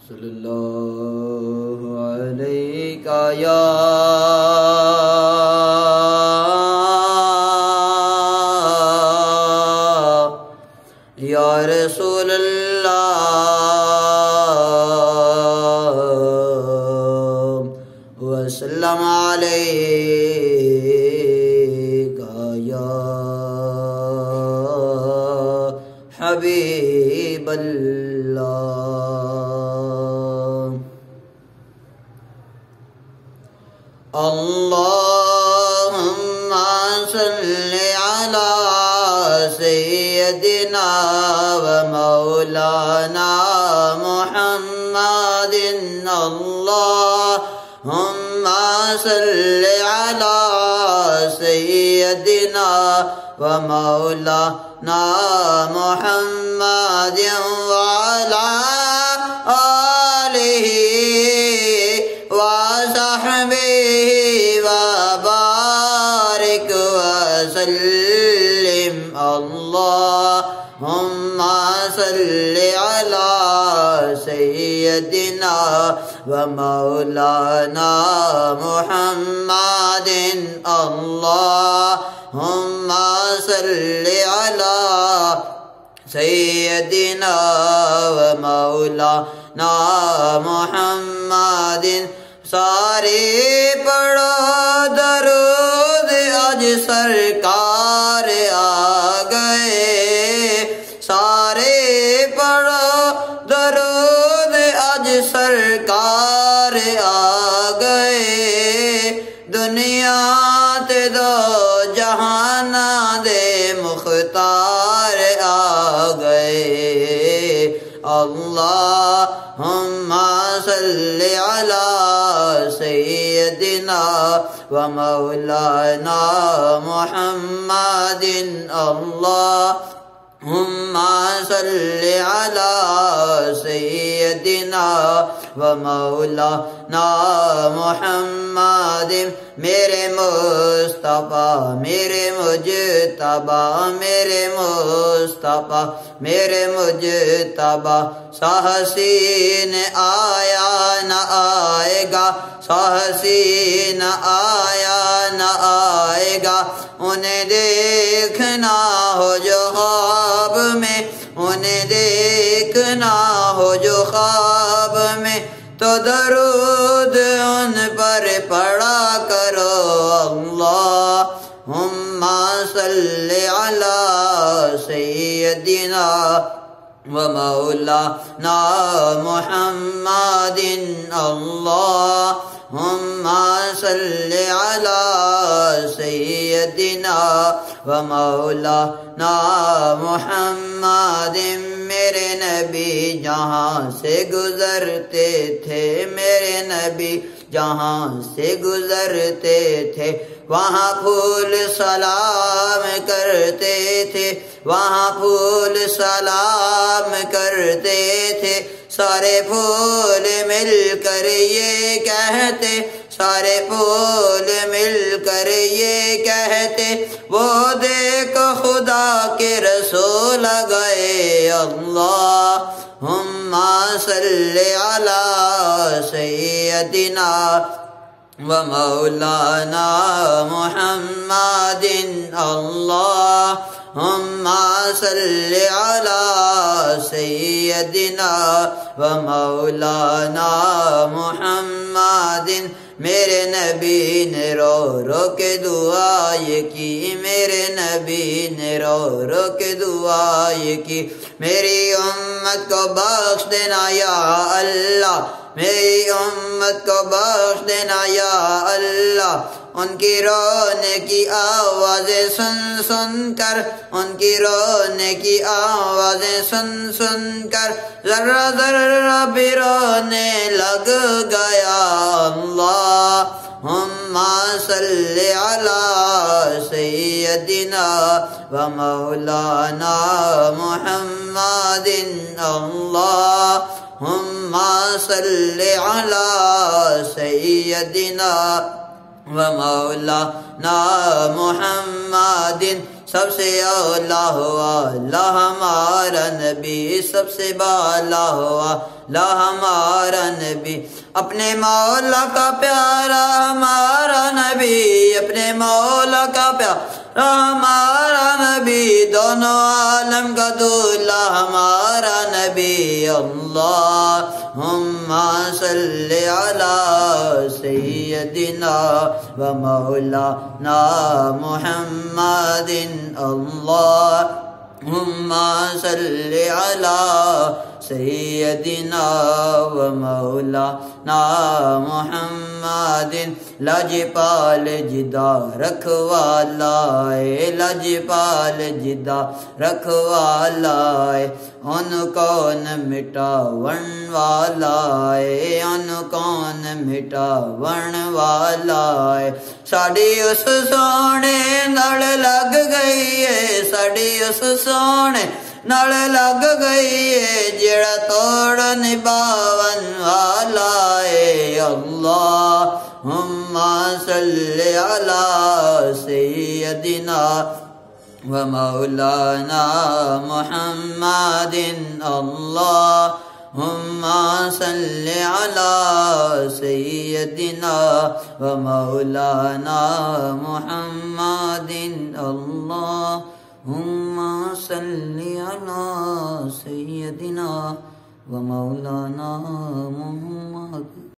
صلی اللہ علیہ یا رسول اللہ وسلم علیک یا حبیب اللہ اللہم صلی علی سیدنا و مولانا محمد اللہم صلی علی سیدنا و مولانا محمد وعلی آلہ وصحبہ وبارک وسلم اللہم صلی علی سیدنا و مولانا محمد اللہم صلی علی سیدنا و مولانا محمد سارے پڑھو درود آج سرکار آ گئے سارے پڑھو درود آج سرکار آ گئے دنیا تے دو جہانا دے مختار آ گئے اللہم صلی علی سیدنا و مولانا محمد اللہم صلی علی سیدنا و مولانا محمد میرے مصطفیٰ میرے مجتبیٰ میرے مصطفیٰ میرے مجتبیٰ سا حسین آیا نہ آئے گا سا حسین آیا نہ آئے گا انہیں دیکھنا ہو جو خواب میں انہیں دیکھنا ہو جو خواب میں تو درود ان پر پڑھا کرو اللہم صلی علی سیدنا و مولانا محمد اللہم صلی علی سیدنا و مولانا محمد میرے نبی جہاں سے گزرتے تھے میرے نبی جہاں سے گزرتے تھے وہاں پھول سلام کرتے تھے وہاں پھول سلام کرتے تھے سارے پھول مل کر یہ کہتے سارے پھول مل کر یہ کہتے وہ دیکھو خدا کے رسول گئے اللہم صلی علی سیدنا و مولانا محمد اللہم صلی علی سیدنا و مولانا محمد میرے نبی نے رو رو کے دعا یہ کی میرے نبی نے رو رو کے دعا یہ کی میری امت کو بخش دینا یا اللہ میری امت کو بخش دینا یا اللہ ان کی رونے کی آوازیں سن سن کر ان کی رونے کی آوازیں سن سن کر ذرہ ذرہ بھی رونے لگ گیا اللہم صلی علی سیدنا و مولانا محمد اللہم صلی علی سیدنا و مولانا محمد سب سے اولا ہوا اللہ ہمارا نبی، سب سے بالا ہوا اللہ ہمارا نبی، اپنے مولا کا پیارا ہمارا نبی، اپنے مولا کا پیارا ہمارا نبی، دونوں عالم کا دولا ہمارا نبی۔ اللہم صلی علی سیدنا و مولانا محمد، اللہم صلی علی سیدنا و مولانا محمد، لاجپال جدا رکھوالا ہے، لاجپال جدا رکھوالا ہے، ان کون مٹاون والا ہے، ان کون مٹاون والا ہے، ساڑی اس سونے نال لگ گئی ہے، ساڑی اس سونے نال لگ گئی ہے، جڑا توڑ نباون والا ہے۔ اللہم صلی علی سیدنا و مولانا محمد، اللہم صلی علی سیدنا و مولانا محمد، اللہم صلی علی سیدنا و مولانا محمد۔